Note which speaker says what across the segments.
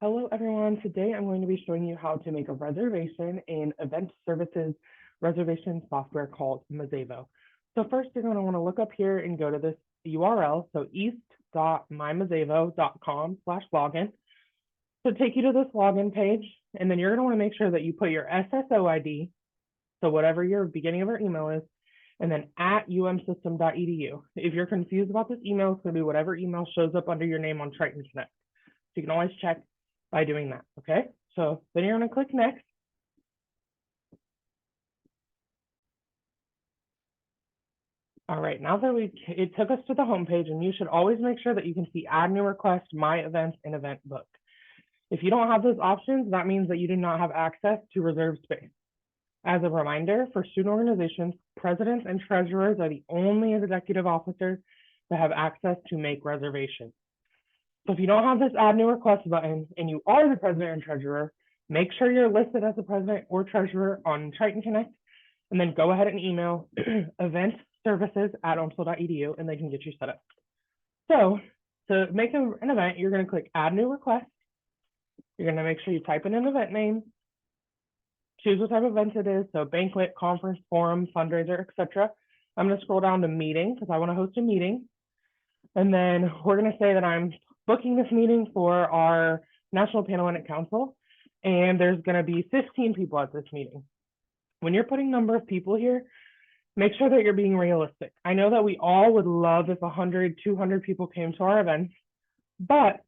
Speaker 1: Hello everyone, today I'm going to be showing you how to make a reservation in event services reservation software called Mazevo. So first you're going to want to look up here and go to this URL, so east.mymazevo.com/login. So take you to this login page, and then you're going to want to make sure that you put your SSO ID, so whatever your beginning of your email is, and then at umsystem.edu. If you're confused about this email, it's going to be whatever email shows up under your name on Triton Connect. So you can always check by doing that, okay? So then you're gonna click next. All right, now that it took us to the home page, and you should always make sure that you can see add new request, my events, and event book. If you don't have those options, that means that you do not have access to reserved space. As a reminder, for student organizations, presidents and treasurers are the only executive officers that have access to make reservations. So if you don't have this add new request button and you are the president and treasurer, make sure you're listed as the president or treasurer on Triton Connect, and then go ahead and email eventservices@omsl.edu and they can get you set up. So to make an event, you're going to click add new request. You're going to make sure you type in an event name, choose what type of event it is, so banquet, conference, forum, fundraiser, etc. I'm going to scroll down to meeting because I want to host a meeting. And then we're going to say that I'm booking this meeting for our National Panhellenic Council, and there's going to be 15 people at this meeting. When you're putting number of people here, make sure that you're being realistic. I know that we all would love if 100, 200 people came to our event, but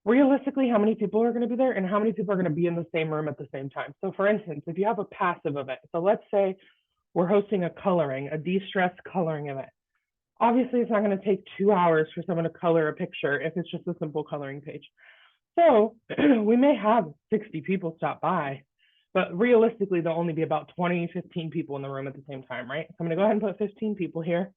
Speaker 1: realistically, how many people are going to be there and how many people are going to be in the same room at the same time? So for instance, if you have a passive event, so let's say we're hosting a de-stress coloring event. Obviously, it's not going to take 2 hours for someone to color a picture if it's just a simple coloring page. So we may have 60 people stop by, but realistically, there'll only be about 20, 15 people in the room at the same time, right? So I'm going to go ahead and put 15 people here.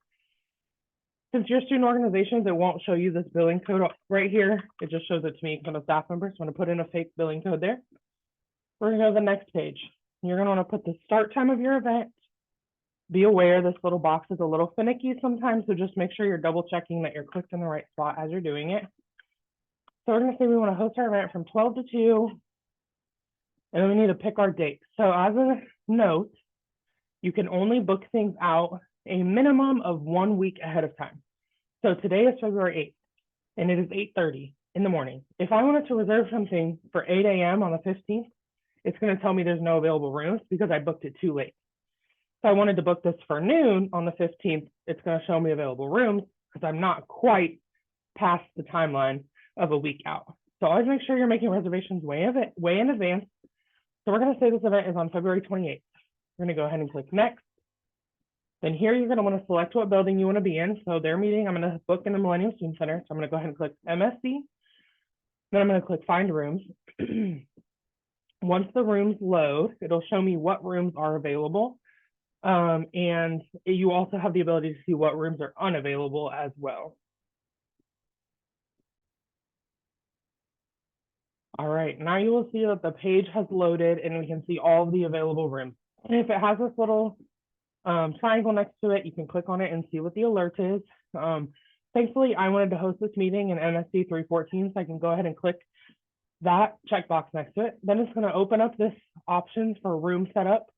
Speaker 1: Since you're student organizations, it won't show you this billing code right here. It just shows it to me because I'm a staff member. So I'm going to put in a fake billing code there. We're going to go to the next page. You're going to want to put the start time of your event. Be aware this little box is a little finicky sometimes, so just make sure you're double checking that you're clicked in the right spot as you're doing it. So we're going to say we want to host our event from 12 to 2, and then we need to pick our date. So as a note, you can only book things out a minimum of 1 week ahead of time. So today is February 8th, and it is 8:30 in the morning. If I wanted to reserve something for 8 a.m. on the 15th, it's going to tell me there's no available rooms because I booked it too late. If I wanted to book this for noon on the 15th, it's going to show me available rooms because I'm not quite past the timeline of a week out. So always make sure you're making reservations way in advance. So we're going to say this event is on February 28th. We're going to go ahead and click next. Then here you're going to want to select what building you want to be in. So their meeting, I'm going to book in the Millennium Student Center. So I'm going to go ahead and click MSC. Then I'm going to click find rooms. Once the rooms load, it'll show me what rooms are available. And you also have the ability to see what rooms are unavailable as well. All right, now you will see that the page has loaded and we can see all of the available rooms. And if it has this little triangle next to it, you can click on it and see what the alert is. Thankfully, I wanted to host this meeting in MSC 314, so I can go ahead and click that checkbox next to it. Then it's going to open up this options for room setup.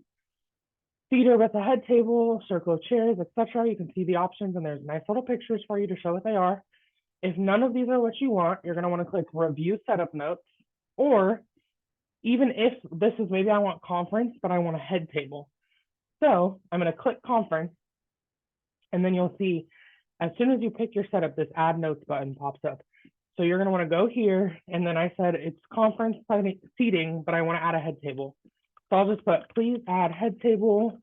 Speaker 1: Theater with a head table, circle of chairs, etc. You can see the options and there's nice little pictures for you to show what they are. If none of these are what you want, you're going to want to click review setup notes, or even if this is maybe I want conference, but I want a head table. So I'm going to click conference, and then you'll see as soon as you pick your setup, this add notes button pops up. So you're going to want to go here, and then I said it's conference seating, but I want to add a head table. So I'll just put, please add head table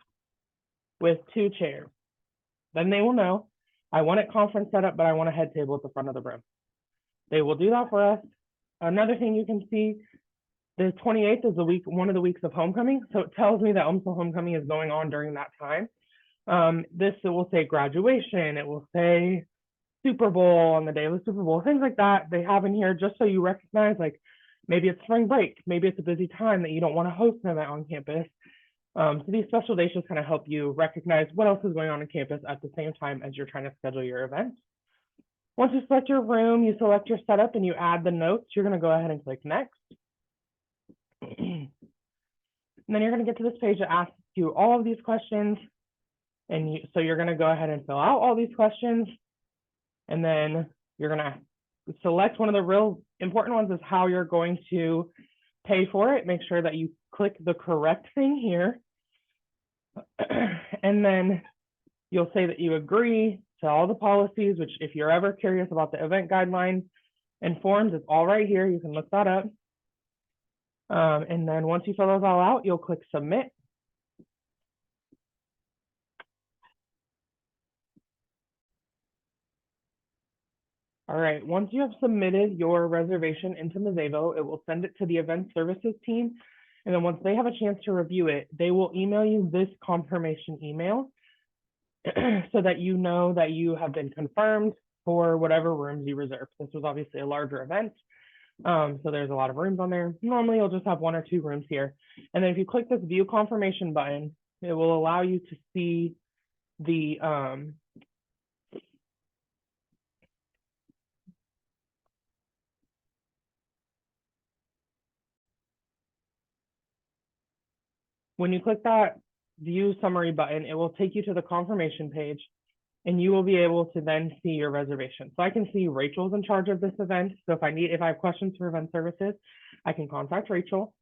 Speaker 1: with 2 chairs. Then they will know I want it conference setup, but I want a head table at the front of the room. They will do that for us. Another thing you can see, the 28th is one of the weeks of homecoming. So it tells me that OMSL homecoming is going on during that time. It will say graduation. It will say Super Bowl on the day of the Super Bowl, things like that they have in here just so you recognize, like, maybe it's spring break, maybe it's a busy time that you don't want to host an event on campus. So these special days just kind of help you recognize what else is going on campus at the same time as you're trying to schedule your event. Once you select your room, you select your setup and you add the notes. You're going to go ahead and click next. And then you're going to get to this page that asks you all of these questions. And so you're going to go ahead and fill out all these questions. And then you're going to select one of the real important ones is how you're going to pay for it. Make sure that you click the correct thing here. And then you'll say that you agree to all the policies, which if you're ever curious about the event guidelines and forms, it's all right here. You can look that up. And then once you fill those all out, you'll click submit. All right, once you have submitted your reservation into Mazevo, it will send it to the event services team. And then once they have a chance to review it, they will email you this confirmation email so that you know that you have been confirmed for whatever rooms you reserved. This was obviously a larger event, so there's a lot of rooms on there. Normally, you'll just have 1 or 2 rooms here. And then if you click this view confirmation button, it will allow you to see the when you click that view summary button, it will take you to the confirmation page and you will be able to then see your reservation. So I can see Rachel's in charge of this event. So if I have questions for event services, I can contact Rachel.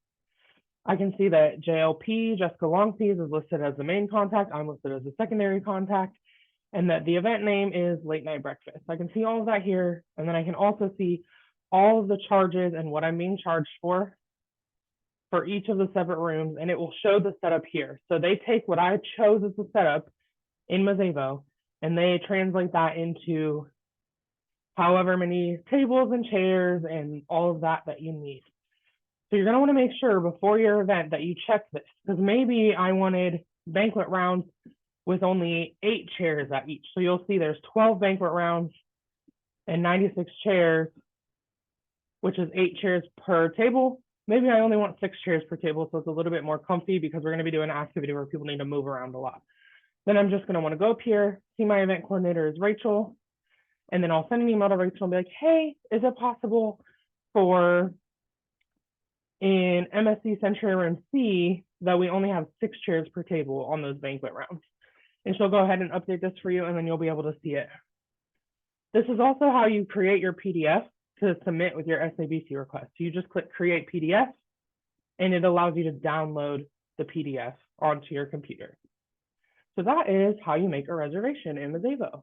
Speaker 1: I can see that JLP, Jessica Longseas, is listed as the main contact. I'm listed as the secondary contact, and that the event name is Late Night Breakfast. I can see all of that here. And then I can also see all of the charges and what I'm being charged for each of the separate rooms, and it will show the setup here. So they take what I chose as the setup in Mazevo, and they translate that into however many tables and chairs and all of that you need. So you're going to want to make sure before your event that you check this, because maybe I wanted banquet rounds with only 8 chairs at each. So you'll see there's 12 banquet rounds and 96 chairs, which is 8 chairs per table. Maybe I only want 6 chairs per table, so it's a little bit more comfy because we're going to be doing an activity where people need to move around a lot. Then I'm just going to want to go up here, see my event coordinator is Rachel, and then I'll send an email to Rachel and be like, hey, is it possible for in MSC Century Room C that we only have 6 chairs per table on those banquet rounds? And she'll go ahead and update this for you, and then you'll be able to see it. This is also how you create your PDF to submit with your SABC request. So you just click create PDF, and it allows you to download the PDF onto your computer. So that is how you make a reservation in Mazevo.